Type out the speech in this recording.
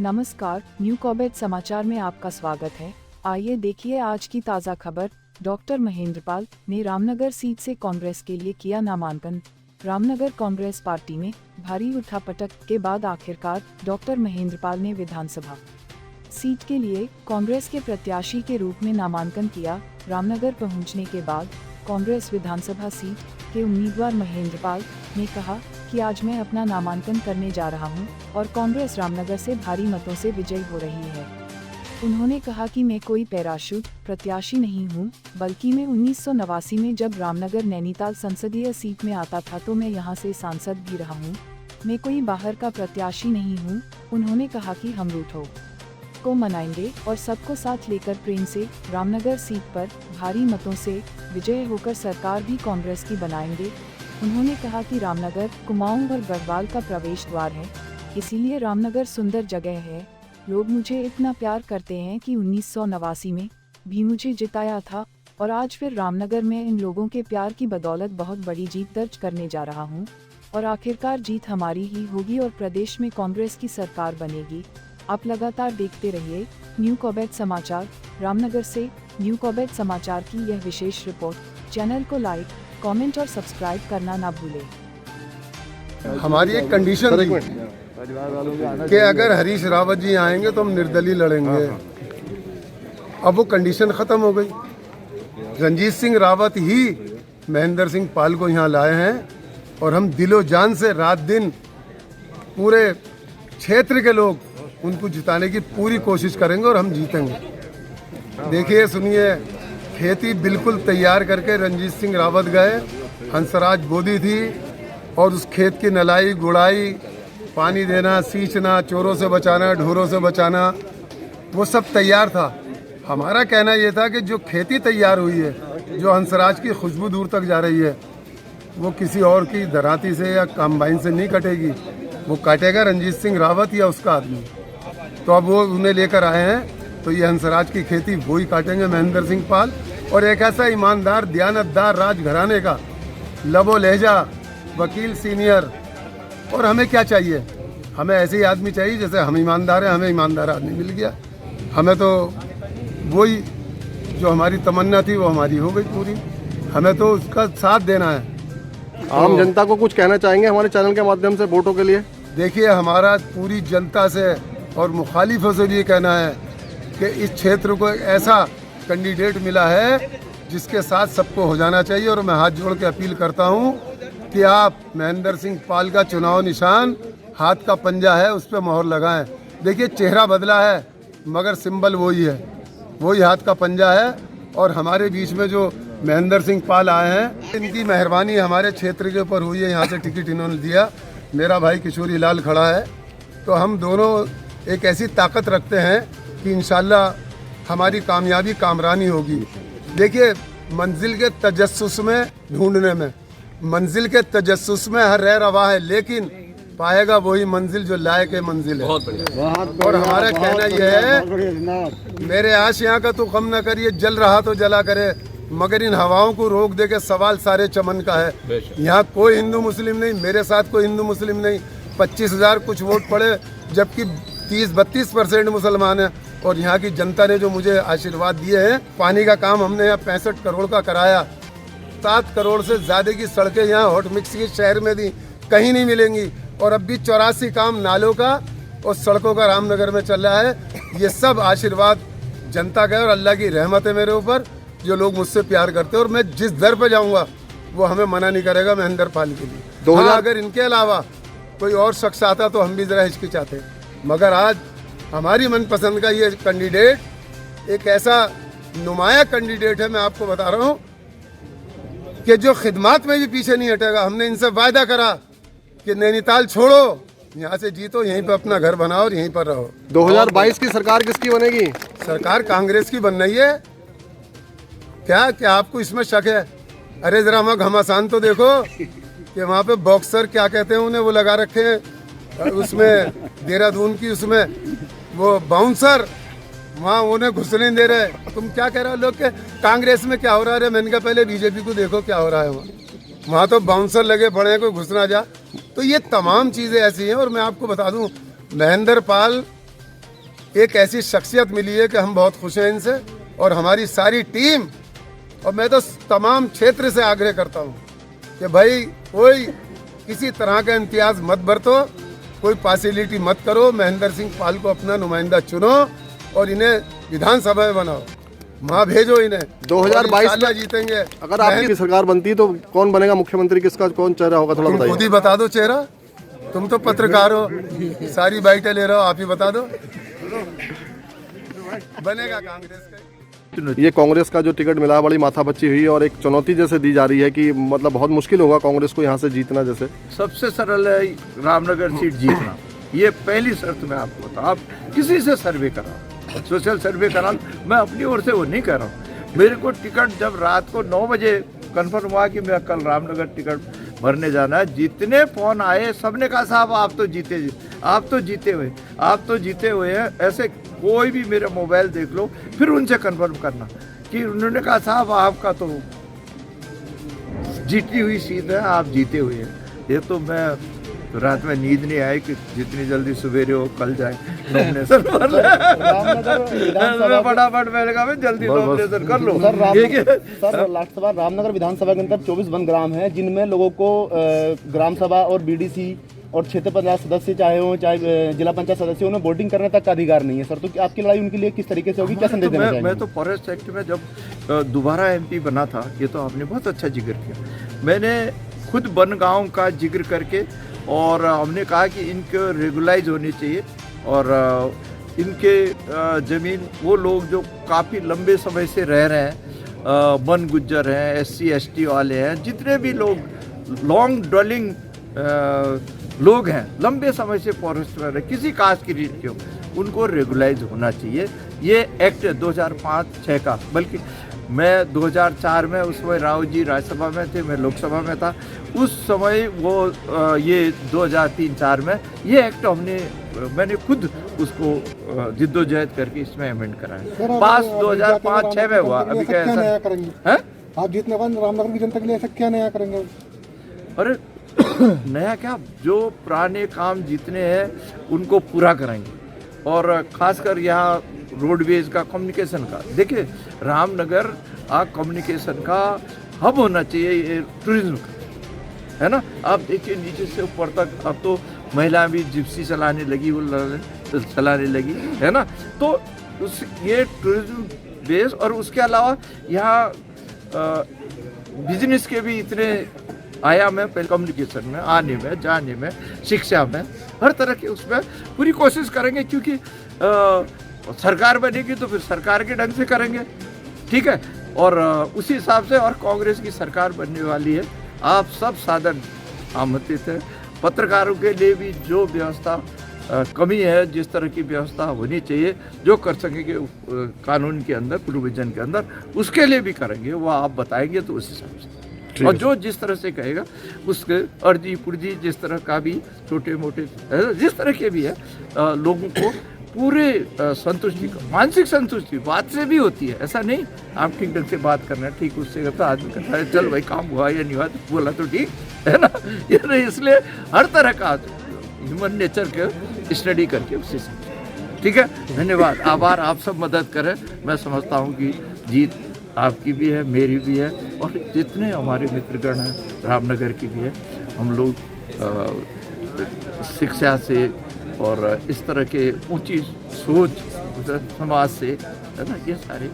नमस्कार, new Corbett समाचार में आपका स्वागत है। आइए देखिए आज की ताज़ा खबर। डॉक्टर महेंद्रपाल ने रामनगर सीट से कांग्रेस के लिए किया नामांकन। रामनगर कांग्रेस पार्टी में भारी उठापटक के बाद आखिरकार डॉक्टर महेंद्रपाल ने विधानसभा सीट के लिए कांग्रेस के प्रत्याशी के रूप में नामांकन किया। रामनगर पहुंचने के बाद कांग्रेस विधानसभा सीट के उम्मीदवार महेंद्रपाल ने कहा कि आज मैं अपना नामांकन करने जा रहा हूं और कांग्रेस रामनगर से भारी मतों से विजयी हो रही है। उन्होंने कहा कि मैं कोई पैराशूट प्रत्याशी नहीं हूं, बल्कि मैं 1989 में जब रामनगर नैनीताल संसदीय सीट में आता था तो मैं यहां से सांसद भी रहा हूं। मैं कोई बाहर का प्रत्याशी नहीं हूं। उन्होंने कहा कि हम रूठों को मनाएंगे और सबको साथ लेकर प्रेम से रामनगर सीट पर भारी मतों से विजय होकर सरकार भी कांग्रेस की बनाएंगे। उन्होंने कहा कि रामनगर कुमाऊं और गढ़वाल का प्रवेश द्वार है, इसीलिए रामनगर सुंदर जगह है। लोग मुझे इतना प्यार करते हैं कि 1989 में भी मुझे जिताया था और आज फिर रामनगर में इन लोगों के प्यार की बदौलत बहुत बड़ी जीत दर्ज करने जा रहा हूं और आखिरकार जीत हमारी ही होगी और प्रदेश में कांग्रेस की सरकार बनेगी। आप लगातार देखते रहिए न्यू कॉबेट समाचार। रामनगर से न्यू कॉबेट समाचार की यह विशेष रिपोर्ट। चैनल को लाइक, कमेंट और सब्सक्राइब करना ना भूलें। हमारी एक कंडीशन थी कि अगर हरीश रावत जी आएंगे तो हम निर्दलीय लड़ेंगे। अब वो कंडीशन खत्म हो गई। रणजीत सिंह रावत ही महेंद्र सिंह पाल को यहाँ लाए हैं और हम दिलो जान से रात दिन पूरे क्षेत्र के लोग उनको जिताने की पूरी कोशिश करेंगे और हम जीतेंगे। देखिए सुनिए, खेती बिल्कुल तैयार करके रणजीत सिंह रावत गए, हंसराज बोदी थी और उस खेत की नलाई गुड़ाई, पानी देना, सींचना, चोरों से बचाना, ढोरों से बचाना, वो सब तैयार था। हमारा कहना ये था कि जो खेती तैयार हुई है, जो हंसराज की खुशबू दूर तक जा रही है, वो किसी और की दराती से या कंबाइन से नहीं कटेगी, वो काटेगा रणजीत सिंह रावत या उसका आदमी। तो अब वो उन्हें लेकर आए हैं, तो ये हंसराज की खेती वो ही काटेंगे, महेंद्र सिंह पाल। और एक ऐसा ईमानदार दयानतदार राजघराने का लबो लहजा वकील सीनियर। और हमें क्या चाहिए? हमें ऐसे ही आदमी चाहिए जैसे हम ईमानदार हैं। हमें ईमानदार आदमी मिल गया। हमें तो वही जो हमारी तमन्ना थी वो हमारी हो गई पूरी। हमें तो उसका साथ देना है। आम जनता को कुछ कहना चाहेंगे हमारे चैनल के माध्यम से वोटों के लिए? देखिए, हमारा पूरी जनता से और मुखालिफों से भी ये कहना है कि इस क्षेत्र को एक ऐसा कैंडिडेट मिला है जिसके साथ सबको हो जाना चाहिए। और मैं हाथ जोड़ के अपील करता हूं कि आप महेंद्र सिंह पाल का चुनाव निशान हाथ का पंजा है, उस पर मोहर लगाएं। देखिए, चेहरा बदला है मगर सिंबल वही है, वही हाथ का पंजा है। और हमारे बीच में जो महेंद्र सिंह पाल आए हैं, इनकी मेहरबानी हमारे क्षेत्र के ऊपर हुई है। यहाँ से टिकट इन्होंने दिया। मेरा भाई किशोरी लाल खड़ा है, तो हम दोनों एक ऐसी ताकत रखते हैं कि इंशाल्लाह हमारी कामयाबी कामरानी होगी। देखिए, मंजिल के तजस्सुस में, ढूंढने में, मंजिल के तजस्सुस में हर रह रवा है, लेकिन पाएगा वही मंजिल जो लायक मंजिल है। बहुत बढ़िया। और हमारा कहना यह है, मेरे आशियाँ का तो गम न करिए, जल रहा तो जला करे, मगर इन हवाओं को रोक दे के सवाल सारे चमन का है। यहाँ कोई हिंदू मुस्लिम नहीं, मेरे साथ कोई हिंदू मुस्लिम नहीं। 25,000 कुछ वोट पड़े, जबकि 30-32% मुसलमान हैं। और यहाँ की जनता ने जो मुझे आशीर्वाद दिए हैं, पानी का काम हमने यहाँ 65 करोड़ का कराया। 7 करोड़ से ज़्यादा की सड़कें यहाँ हॉट मिक्स के शहर में दी, कहीं नहीं मिलेंगी। और अब भी 84 काम नालों का और सड़कों का रामनगर में चल रहा है। ये सब आशीर्वाद जनता का है और अल्लाह की रहमत है मेरे ऊपर, जो लोग मुझसे प्यार करते हैं। और मैं जिस दर पे जाऊँगा वो हमें मना नहीं करेगा महेंद्र पाल के लिए। हाँ, अगर इनके अलावा कोई और शख्स आता तो हम भी ज़रा हिचकिचाते, मगर आज हमारी मनपसंद का ये कैंडिडेट एक ऐसा नुमाया कैंडिडेट है। मैं आपको बता रहा हूँ कि जो खिदमात में भी पीछे नहीं हटेगा। हमने इनसे वायदा करा कि नैनीताल छोड़ो, यहाँ से जीतो, यहीं पर अपना घर बनाओ और यहीं पर रहो। 2022 की सरकार किसकी बनेगी? सरकार कांग्रेस की बन रही है। क्या आपको इसमें शक है? अरे जरा वहाँ घमासान तो देखो कि वहाँ पे बॉक्सर क्या कहते हैं उन्हें, वो लगा रखे हैं उसमें देहरादून की, उसमें वो बाउंसर, वहाँ उन्हें घुसने नहीं दे रहे। तुम क्या कह रहे हो लोग के कांग्रेस में क्या हो रहा है? मैंने कहा पहले बीजेपी को देखो क्या हो रहा है वहाँ तो बाउंसर लगे पड़े हैं, कोई घुसना जा। तो ये तमाम चीज़ें ऐसी हैं। और मैं आपको बता दूं, महेंद्र पाल एक ऐसी शख्सियत मिली है कि हम बहुत खुश हैं इनसे, और हमारी सारी टीम, और मैं तो तमाम क्षेत्र से आग्रह करता हूँ कि भाई कोई किसी तरह का इम्तियाज मत बरतो, कोई पार्शियलिटी मत करो, महेंद्र सिंह पाल को अपना नुमाइंदा चुनो और इन्हें विधानसभा में बनाओ, वहाँ भेजो इन्हें। 2022 में जीतेंगे। अगर आपकी सरकार बनती है तो कौन बनेगा मुख्यमंत्री, किसका कौन चेहरा होगा, थोड़ा तुम खुद बताइए। ही बता दो चेहरा, तुम तो पत्रकार हो, सारी बाइटें ले रहे हो, आप ही बता दो। बनेगा कांग्रेस का। ये कांग्रेस का जो टिकट मिला है बड़ी माथापच्ची हुई और एक चुनौती जैसे दी जा रही है कि मतलब बहुत मुश्किल होगा कांग्रेस को यहाँ से जीतना। जैसे सबसे सरल है रामनगर सीट जीतना, ये पहली शर्त मैं आपको बताऊँ। आप किसी से सर्वे कराओ, सोशल सर्वे कराओ, मैं अपनी ओर से वो नहीं कर रहा हूँ। मेरे को टिकट जब रात को 9 बजे कंफर्म हुआ कि मैं कल रामनगर टिकट भरने जाना है, जितने फोन आए सबने कहा साहब आप तो जीते, आप तो जीते हुए, आप तो जीते हुए हैं। ऐसे कोई भी मेरा मोबाइल देख लो, फिर उनसे कंफर्म करना कि उन्होंने कहा साहब आपका तो जीती हुई सीट है, आप जीते हुए हैं। ये तो मैं रात में नींद नहीं आई कि जितनी जल्दी सवेरे हो कल जाए नॉमिनेशन भर ले। मैं फटाफट मैंने कहा जल्दी नॉमिनेशन कर लो। सर लास्ट सभा रामनगर विधानसभा के अंदर 24 वन ग्राम है, जिनमें लोगों को ग्राम सभा और बीडीसी और क्षेत्र पंचायत सदस्य चाहे हो चाहे जिला पंचायत सदस्य, उन्हें वोटिंग करने तक का अधिकार नहीं है सर। तो आपकी लड़ाई उनके लिए किस तरीके से होगी, क्या संदेश देना चाहेंगे? मैं तो फॉरेस्ट एक्ट में जब दोबारा एमपी बना था, ये तो आपने बहुत अच्छा जिक्र किया, मैंने खुद बनगांव का जिक्र करके और हमने कहा कि इनको रेगुलाइज होनी चाहिए और इनके ज़मीन वो लोग जो काफ़ी लंबे समय से रह रहे हैं, वन गुज्जर हैं, SC ST वाले हैं, जितने भी लोग लॉन्ग ड्वेलिंग लोग हैं, लंबे समय से फॉरेस्ट में रहे, किसी कास्ट की रीत के हो, उनको रेगुलाइज होना चाहिए। ये एक्ट 2005-6 का, बल्कि मैं 2004 में, उस समय राव जी राज्यसभा में थे, मैं लोकसभा में था, उस समय वो ये 2003-4 में ये एक्ट मैंने खुद उसको जिद्दोजहद करके इसमें अमेंड कराया। पास 2005-6 में हुआ। अभी क्या नया करेंगे हैं? आप जीतने के बाद रामनगर की जनता के लिए ऐसा क्या नया करेंगे? अरे नया क्या, जो पुराने काम जितने हैं उनको पूरा करेंगे, और खासकर यहाँ रोडवेज का, कम्युनिकेशन का। देखिए रामनगर कम्युनिकेशन का हब होना चाहिए, टूरिज्म का, है ना। आप देखिए नीचे से ऊपर तक अब तो महिला भी जिप्सी चलाने लगी, वो चलाने लगी, है ना। तो ये टूरिज्म बेस, और उसके अलावा यहाँ बिजनेस के भी इतने आयाम है, पहले कम्युनिकेशन में, आने में, जाने में, शिक्षा में, हर तरह के उसमें पूरी कोशिश करेंगे, क्योंकि सरकार बनेगी तो फिर सरकार के ढंग से करेंगे, ठीक है। और उसी हिसाब से, और कांग्रेस की सरकार बनने वाली है, आप सब साधन आमंत्रित है। पत्रकारों के लिए भी जो व्यवस्था कमी है, जिस तरह की व्यवस्था होनी चाहिए, जो कर सकेंगे कानून के अंदर, प्रोविजन के अंदर, उसके लिए भी करेंगे, वो आप बताएंगे तो उस हिसाब से। और जो जिस तरह से कहेगा उसके अर्जी पुर्जी जिस तरह का भी छोटे मोटे जिस तरह के भी है, लोगों को पूरे संतुष्टि, मानसिक संतुष्टि बात से भी होती है। ऐसा नहीं आप ठीक ढंग से बात करना है, ठीक उससे करता आदमी कहता है चल भाई काम हुआ या नहीं हुआ, तो बोला तो ठीक है ना। ये इसलिए हर तरह का ह्यूमन नेचर के स्टडी करके उससे समझे, ठीक है। धन्यवाद, आभार, आप सब मदद करें। मैं समझता हूँ कि जीत आपकी भी है, मेरी भी है, और जितने हमारे मित्रगण हैं रामनगर की भी है। हम लोग शिक्षा से और इस तरह के ऊंची सोच समाज से, है ना, ये सारे